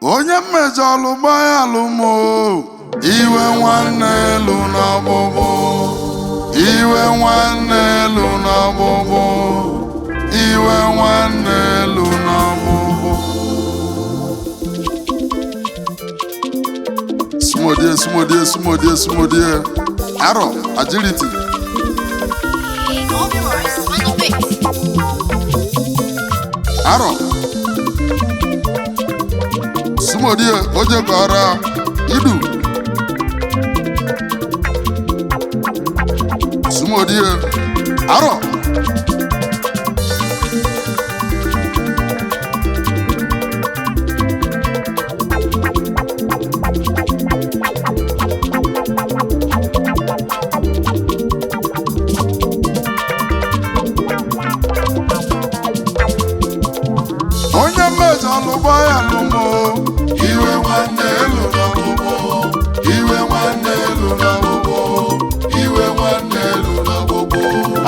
onye mmejọlụ gbayalụ m iwe nwanne elu n'ọgbụgbụ iwe nwanne elu n'ọgbụgbụ iwe nwanne elu n'ọgbụgbụ smodie arọ agility arọ smodie oje kọrọ idu smodie arọ onye mmejọlụ gbayalụ m iwe nwanne elu n'ọgbụgbụ iwe nwanne elu n'ọgbụgbụ iwe nwanne elu n'ọgbụgbụ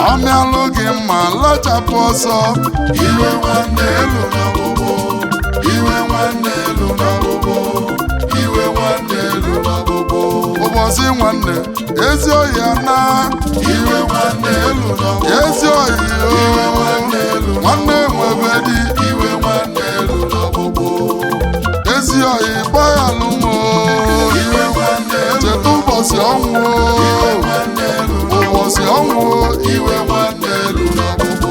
ọmịalụ gị mma lachapụ ọsọ iwe nwanne elu n'ọgbụgbụ iwe nwanne elu n'ọgbụgbụ iwe nwanne elu n'ọgbụgbụ ụbọchị nwanne ezi oyi ana iwe nwanne elu n'ọgbụgbụ ezi oyi iwe nwanne elu nwanne nwebe di iwe nwanne elu n'ọgbụgbụ ezi oyi gbayalụ m iwe nwanne elu cheta ụbọchị ọnwụ ụbọchị ọnwụ iwe nwanne elu n'ọgbụgbụ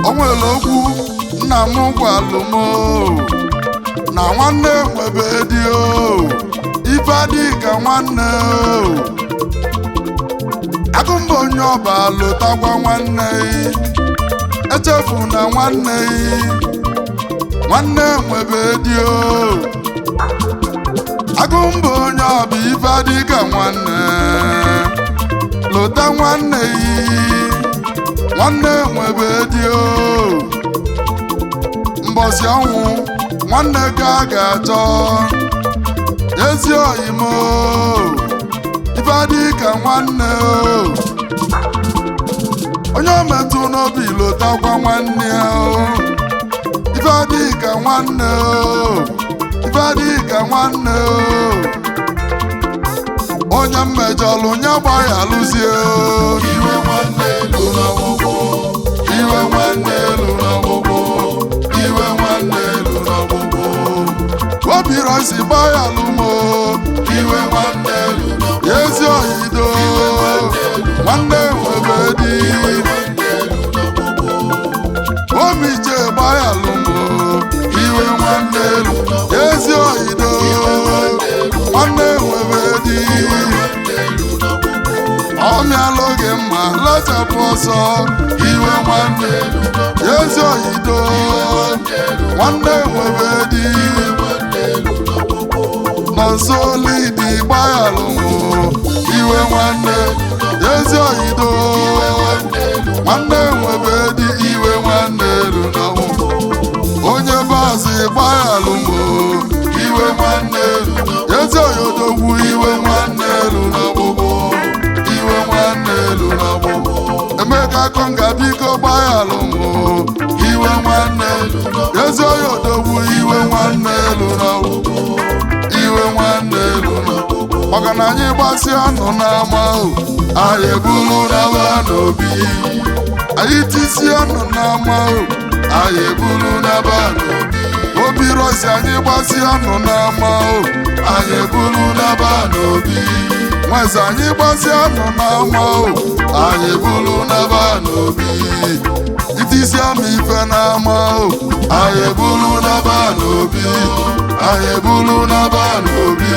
o nwere okwu nna m gwalụ m na nwanne nwebe di ife adịghị ka nwanne Agumba onye ọba lụtakwa nwanne echefu na nwanne nwebe di Agumba onye ọba ife adịghị ka nwanne lụta nwanne nwanne nwebe di mbọsị ọnwụ nwanne ka a ga-achọ ezi oyi m ife adịghị ka nwanne onye o metụ n'obi lụtakwa nwanne ya ife adịghị ka nwanne ife adịghị ka nwanne onye mmejọlụ nye gbayalụzie iwe nwanne elu n'ọgbụgbụ iwe nwanne elu n'ọgbụgbụ iwe nwanne elu n'ọgbụgbụ obi rosi gbayalụ m iwe nwanne elu ezi oyido nwanne nwebe di obi je gbayalụ m iwe nwanne elu ezi oyido nwanne nwebe di ọmịalụ gị mma lachapụ ọsọ iwe nwanne ezi oyido nwanne nwebe di nọ nso lidi gbayalụ m iwe nwanne ezi oyido nwanne nwebe di iwe nwanne elu n'ọgbụgbụ onye bazi gbayalụ m iwe nwanne elu ezi oyodogwu iwe nwanne elu n'ọgbụgbụ iwe nwanne elu n'ọgbụgbụ Emeka Konga biko gbayalụ m iwe nwanne elu ezi oyodogwu iwe nwanne elu n'ọgbụgbụ iwe nwanne elu n'ọgbụgbụ maka na anyị gbasịa ọnụ n'ama anyị ebulu n'aba n'obi anyị tisi ọnụ n'ama anyị ebulu n'aba n'obi obi rosi anyị gbasịa ọnụ n'ama anyị ebulu n'aba n'obi nweze anyị gbasịa ọnụ n'ama anyị ebulu n'aba n'obi itisi ama ife n'ama anyị ebulu n'aba n'obi anyị ebulu n'aba n'obi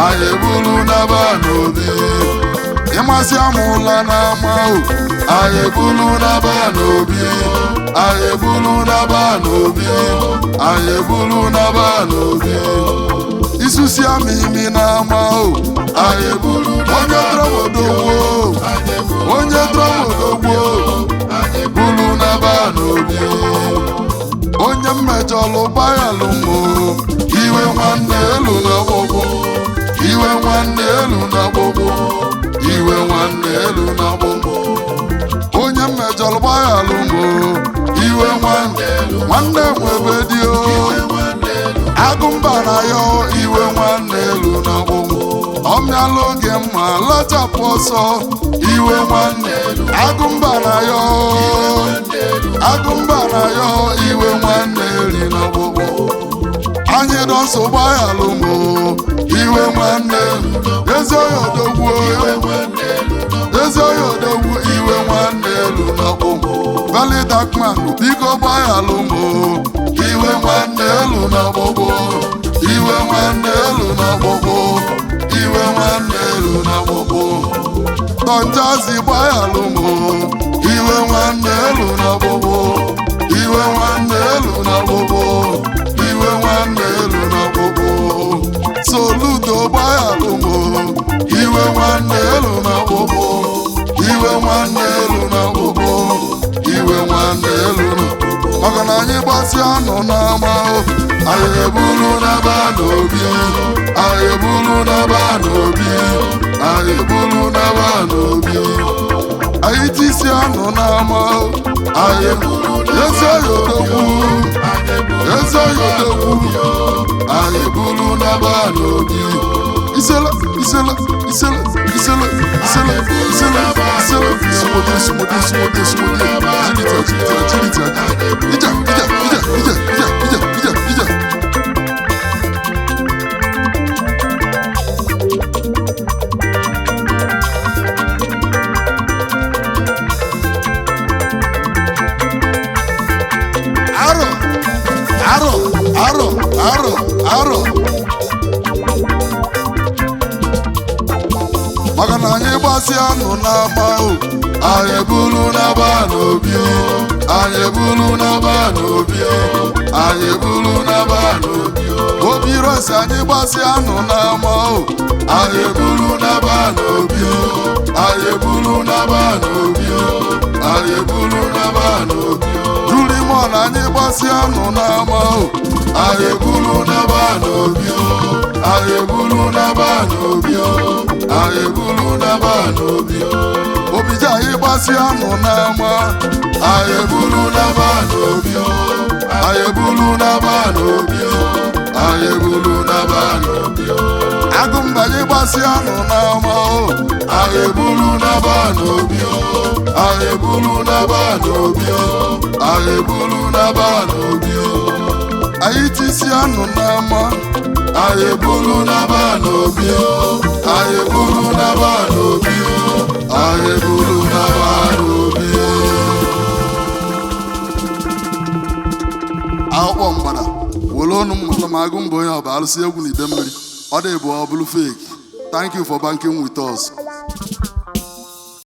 anyị ebulu n'aba n'obi ịmasị amụla n'ama o anyị ebulu n'aba n'obi anyị ebulu n'aba n'obi anyị ebulu n'aba n'obi isusi amimi n'ama o anyị ebulu onye drọmodogwo onye drọmodogwo bulu n'aba n'obi onye mmejọlụ gbayalụ mụ iwe nwanne elu na gbogbo iwe nwanne elu na gbogbo iwe nwanne elu na gbogbo onye mmejọlụ gbayalụ mụ iwe nwanne nwebe dio agụmba na ya iwe nwanne elu na gbogbo ọmịala oge mma lachapụ ọsọ iwe nwanne agụmba na ya iwe nwanne eri na gbogbo anyị dọsọ gbayalụ mụ iwe nwanne ezi onye odogwu iwe nwanne elu na gbogbo Valley Darkman biko gbayalụ mụ iwe nwanne elu na gbogbo iwe nwanne elu na gbogbo iwe nwanne elu na gbogbo Tonjazi gbayalụ mụ iwe nwanne elu na gbogbo iwe nwanne elu na gbogbo iwe nwanne elu na gbogbo Soludo gbayalụ mụ iwe nwanne elu na gbogbo iwe nwanne elu na gbogbo iwe nwanne elu na maka na anyị gbasịa nọ n'ama anyị ebulu n'aba n'obi anyị ebulu n'aba n'obi anyị ebulu n'aba n'obi anyị tisi anọ n'ama anyị ebulu ezi oyodogwu anyị ebulu n'aba n'obi isele Aro maka na anyị gbasịa nụ n'ama o anyị ebulu n'aba n'obi anyị ebulu n'aba n'obi anyị ebulu n'aba n'obi obi rosi anyị gbasịa nụ n'ama o anyị ebulu n'aba n'obi anyị ebulu n'aba n'obi anyị ebulu n'aba n'obi Julimon anyị gbasịa nụ n'ama o anyị ebulu n'aba n'obi anyị ebulu n'aba n'obi anyị ebulu n'aba n'obi obije anyị gbasịa nụ n'ama anyị ebulu n'aba n'obi anyị ebulu n'aba n'obi anyị ebulu n'aba n'obi Agumba anyị gbasịa nụ n'ama anyị ebulu n'aba n'obi anyị ebulu n'aba n'obi anyị ebulu n'aba n'obi anyị tisi anụ n'ama anyị ebulu n'aba n'obi anyị ebulu n'aba n'obi anyị ebulu n'aba n'obi akwụkwọ mgbada were ọnụ mmụta ma Agumba onye ọba alụsị egwu na Idemmili ọ dị bụ ọ bụrụ fake. Thank you for banking with us.